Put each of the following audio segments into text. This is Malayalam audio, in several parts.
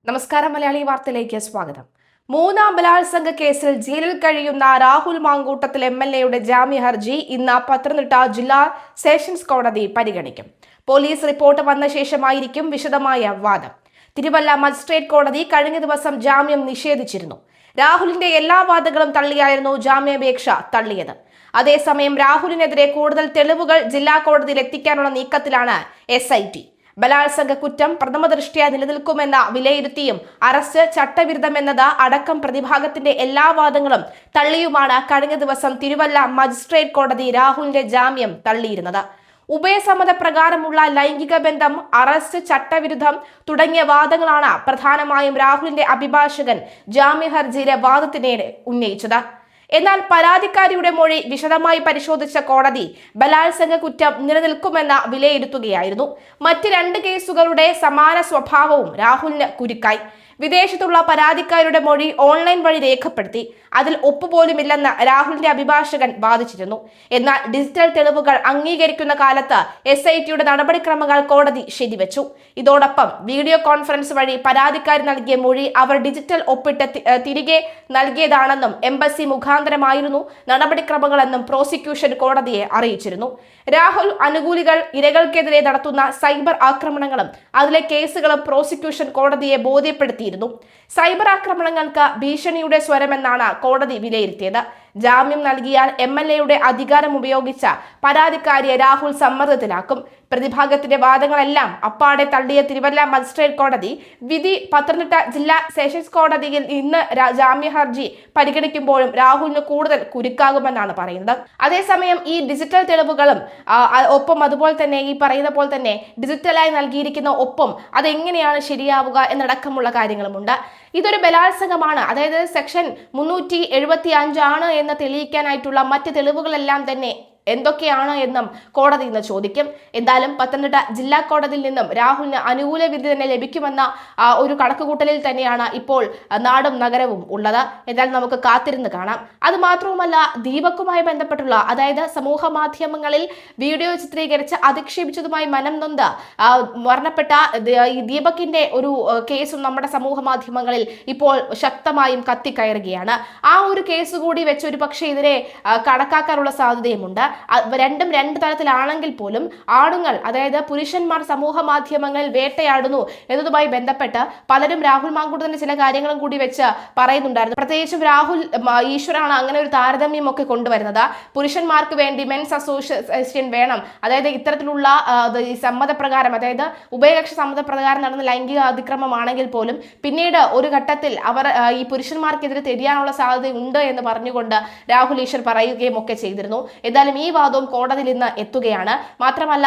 നമസ്കാരം. മലയാളി വാർത്തയിലേക്ക് സ്വാഗതം. മൂന്നാം ബലാത്സംഗ കേസിൽ ജയിലിൽ കഴിയുന്ന രാഹുൽ മാങ്കൂട്ടത്തിൽ MLA ജാമ്യ ഹർജി ഇന്ന് പത്തനംതിട്ട ജില്ലാ സെഷൻസ് കോടതി പരിഗണിക്കും. പോലീസ് റിപ്പോർട്ട് വന്ന ശേഷമായിരിക്കും വിശദമായ വാദം. തിരുവല്ല മജിസ്ട്രേറ്റ് കോടതി കഴിഞ്ഞ ദിവസം ജാമ്യം നിഷേധിച്ചിരുന്നു. രാഹുലിന്റെ എല്ലാ വാദങ്ങളും തള്ളിയായിരുന്നു ജാമ്യാപേക്ഷ തള്ളിയത്. അതേസമയം രാഹുലിനെതിരെ കൂടുതൽ തെളിവുകൾ ജില്ലാ കോടതിയിൽ എത്തിക്കാനുള്ള നീക്കത്തിലാണ് SIT. ബലാത്സംഗ കുറ്റം പ്രഥമദൃഷ്ട്യാ നിലനിൽക്കുമെന്ന വിലയിരുത്തിയും അറസ്റ്റ് ചട്ടവിരുദ്ധമെന്നത് അടക്കം പ്രതിഭാഗത്തിന്റെ എല്ലാ വാദങ്ങളും തള്ളിയുമാണ് കഴിഞ്ഞ ദിവസം തിരുവല്ല മജിസ്ട്രേറ്റ് കോടതി രാഹുലിന്റെ ജാമ്യം തള്ളിയിരുന്നത്. ഉഭയസമ്മത പ്രകാരമുള്ള ലൈംഗിക ബന്ധം, അറസ്റ്റ് ചട്ടവിരുദ്ധം തുടങ്ങിയ വാദങ്ങളാണ് പ്രധാനമായും രാഹുലിന്റെ അഭിഭാഷകൻ ജാമ്യ ഹർജിയിലെ വാദത്തിനിടെ ഉന്നയിച്ചത്. എന്നാൽ പരാതിക്കാരിയുടെ മൊഴി വിശദമായി പരിശോധിച്ച കോടതി ബലാത്സംഗ കുറ്റം നിലനിൽക്കുമെന്ന് വിലയിരുത്തുകയായിരുന്നു. മറ്റ് രണ്ട് കേസുകളുടെ സമാന സ്വഭാവവും രാഹുലിന് കുരുക്കായി. വിദേശത്തുള്ള പരാതിക്കാരുടെ മൊഴി ഓൺലൈൻ വഴി രേഖപ്പെടുത്തി. അതിൽ ഒപ്പുപോലുമില്ലെന്ന് രാഹുലിന്റെ അഭിഭാഷകൻ വാദിച്ചിരുന്നു. എന്നാൽ ഡിജിറ്റൽ തെളിവുകൾ അംഗീകരിക്കുന്ന കാലത്ത് SITയുടെ നടപടിക്രമങ്ങൾ കോടതി ശരിവെച്ചു. ഇതോടൊപ്പം വീഡിയോ കോൺഫറൻസ് വഴി പരാതിക്കാരി നൽകിയ മൊഴി അവർ ഡിജിറ്റൽ ഒപ്പിട്ട് തിരികെ നൽകിയതാണെന്നും എംബസി മുഖാന്തരമായിരുന്നു നടപടിക്രമങ്ങളെന്നും പ്രോസിക്യൂഷൻ കോടതിയെ അറിയിച്ചിരുന്നു. രാഹുൽ അനുകൂലികൾ ഇരകൾക്കെതിരെ നടത്തുന്ന സൈബർ ആക്രമണങ്ങളും അതിലെ കേസുകളും പ്രോസിക്യൂഷൻ കോടതിയെ ബോധ്യപ്പെടുത്തി. സൈബർ ആക്രമണങ്ങൾക്ക് ഭീഷണിയുടെ സ്വരമെന്നാണ് കോടതി വിലയിരുത്തിയത്. ജാമ്യം നൽകിയാൽ MLAയുടെ അധികാരം ഉപയോഗിച്ച പരാതിക്കാരിയെ രാഹുൽ സമ്മർദ്ദത്തിലാക്കും. പ്രതിഭാഗത്തിന്റെ വാദങ്ങളെല്ലാം അപ്പാടെ തള്ളിയ തിരുവല്ല മജിസ്ട്രേറ്റ് കോടതി വിധി പത്തനംതിട്ട ജില്ലാ സെഷൻസ് കോടതിയിൽ ഇന്ന് ജാമ്യ ഹർജി പരിഗണിക്കുമ്പോഴും രാഹുലിന് കൂടുതൽ കുരുക്കാകുമെന്നാണ് പറയുന്നത്. അതേസമയം ഈ ഡിജിറ്റൽ തെളിവുകളും ഒപ്പം അതുപോലെ തന്നെ ഈ പറയുന്ന പോലെ തന്നെ ഡിജിറ്റലായി നൽകിയിരിക്കുന്ന ഒപ്പം അതെങ്ങനെയാണ് ശരിയാവുക എന്നടക്കമുള്ള കാര്യങ്ങളുമുണ്ട്. ഇതൊരു ബലാത്സംഗമാണ്, അതായത് സെക്ഷൻ 375 ആണ് എന്ന് തെളിയിക്കാനായിട്ടുള്ള മറ്റ് തെളിവുകളെല്ലാം തന്നെ എന്തൊക്കെയാണ് എന്നും കോടതി ഇന്ന് ചോദിക്കും. എന്തായാലും പത്തനംതിട്ട ജില്ലാ കോടതിയിൽ നിന്നും രാഹുലിന് അനുകൂല വിധി തന്നെ ലഭിക്കുമെന്ന ഒരു കണക്കുകൂട്ടലിൽ തന്നെയാണ് ഇപ്പോൾ നാടും നഗരവും ഉള്ളത്. എന്തായാലും നമുക്ക് കാത്തിരുന്ന് കാണാം. അത് മാത്രവുമല്ല, ദീപക്കുമായി ബന്ധപ്പെട്ടുള്ള, അതായത് സമൂഹ മാധ്യമങ്ങളിൽ വീഡിയോ ചിത്രീകരിച്ച് അധിക്ഷേപിച്ചതുമായി മനം നൊന്ത് മരണപ്പെട്ട ഈ ദീപകിന്റെ ഒരു കേസും നമ്മുടെ സമൂഹ മാധ്യമങ്ങളിൽ ഇപ്പോൾ ശക്തമായും കത്തിക്കയറുകയാണ്. ആ ഒരു കേസ് കൂടി വെച്ച് ഒരു പക്ഷേ ഇതിനെ കണക്കാക്കാനുള്ള സാധ്യതയുമുണ്ട്. രണ്ടും രണ്ട് തലത്തിലാണെങ്കിൽ പോലും ആണുങ്ങൾ, അതായത് പുരുഷന്മാർ സമൂഹ മാധ്യമങ്ങളിൽ വേട്ടയാടുന്നു എന്നതുമായി ബന്ധപ്പെട്ട് പലരും രാഹുൽ മാങ്കൂട്ടത്തിന്റെ ചില കാര്യങ്ങളും കൂടി വെച്ച് പറയുന്നുണ്ടായിരുന്നു. പ്രത്യേകിച്ചും രാഹുൽ ഈശ്വരാണ് അങ്ങനെ ഒരു താരതമ്യം ഒക്കെ കൊണ്ടുവരുന്നത്. പുരുഷന്മാർക്ക് വേണ്ടി മെൻസ് അസോസിയേഷൻ വേണം, അതായത് ഇത്തരത്തിലുള്ള സമ്മതപ്രകാരം, അതായത് ഉഭയകക്ഷി സമ്മതപ്രകാരം നടന്ന ലൈംഗിക അതിക്രമമാണെങ്കിൽ പോലും പിന്നീട് ഒരു ഘട്ടത്തിൽ അവർ ഈ പുരുഷന്മാർക്കെതിരെ തിരിയാനുള്ള സാധ്യതയുണ്ട് എന്ന് പറഞ്ഞുകൊണ്ട് രാഹുൽ ഈശ്വർ പറയുകയും ഒക്കെ ചെയ്തിരുന്നു. എന്തായാലും ഈ വാദവും കോടതിയിൽ ഇന്ന് എത്തുകയാണ്. മാത്രമല്ല,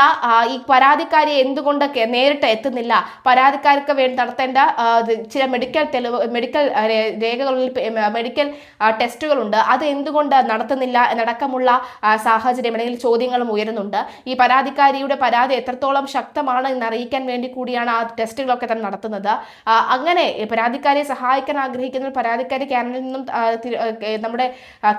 ഈ പരാതിക്കാരി എന്തുകൊണ്ട് നേരിട്ട് എത്തുന്നില്ല, പരാതിക്കാർക്ക് വേണ്ടി നടത്തേണ്ട ചില മെഡിക്കൽ രേഖകളിൽ മെഡിക്കൽ ടെസ്റ്റുകളുണ്ട്, അത് എന്തുകൊണ്ട് നടത്തുന്നില്ല എന്നടക്കമുള്ള സാഹചര്യം അല്ലെങ്കിൽ ചോദ്യങ്ങളും ഉയരുന്നുണ്ട്. ഈ പരാതിക്കാരിയുടെ പരാതി എത്രത്തോളം ശക്തമാണ് എന്ന് അറിയിക്കാൻ വേണ്ടി കൂടിയാണ് ആ ടെസ്റ്റുകളൊക്കെ തന്നെ നടത്തുന്നത്. അങ്ങനെ പരാതിക്കാരിയെ സഹായിക്കാൻ ആഗ്രഹിക്കുന്ന പരാതിക്കാരി കേരളത്തിൽ നിന്നും നമ്മുടെ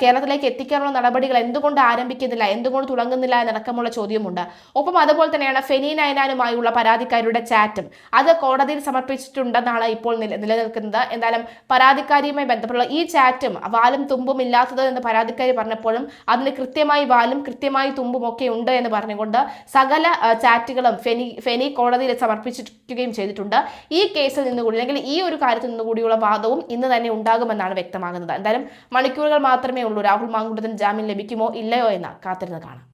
കേരളത്തിലേക്ക് എത്തിക്കാനുള്ള നടപടികൾ എന്തുകൊണ്ട് ആരംഭിക്കുന്നില്ല, എന്തുകൊണ്ട് തുടങ്ങുന്നില്ല എന്നടക്കമുള്ള ചോദ്യമുണ്ട്. ഒപ്പം അതുപോലെ തന്നെയാണ് ഫെനി നയനാനുമായുള്ള പരാതിക്കാരിയുടെ ചാറ്റും അത് കോടതിയിൽ സമർപ്പിച്ചിട്ടുണ്ടെന്നാണ് ഇപ്പോൾ നിലനിൽക്കുന്നത്. എന്തായാലും പരാതിക്കാരിയുമായി ബന്ധപ്പെട്ടുള്ള ഈ ചാറ്റും വാലും തുമ്പും ഇല്ലാത്തത് എന്ന് പരാതിക്കാരി പറഞ്ഞപ്പോഴും അതിന് കൃത്യമായി വാലും കൃത്യമായി തുമ്പും ഒക്കെ ഉണ്ട് എന്ന് പറഞ്ഞുകൊണ്ട് സകല ചാറ്റുകളും ഫെനി കോടതിയിൽ സമർപ്പിച്ചിരിക്കുകയും ചെയ്തിട്ടുണ്ട്. ഈ കേസിൽ നിന്നുകൂടി, അല്ലെങ്കിൽ ഈ ഒരു കാര്യത്തിൽ നിന്നുകൂടിയുള്ള വാദവും ഇന്ന് തന്നെ ഉണ്ടാകുമെന്നാണ് വ്യക്തമാകുന്നത്. എന്തായാലും മണിക്കൂറുകൾ മാത്രമേ ഉള്ളൂ. രാഹുൽ മാങ്കൂട്ടത്തിന് ജാമ്യം ലഭിക്കുമോ ഇല്ലയോ എന്ന് കാത്തിരുന്ന് കാണാം.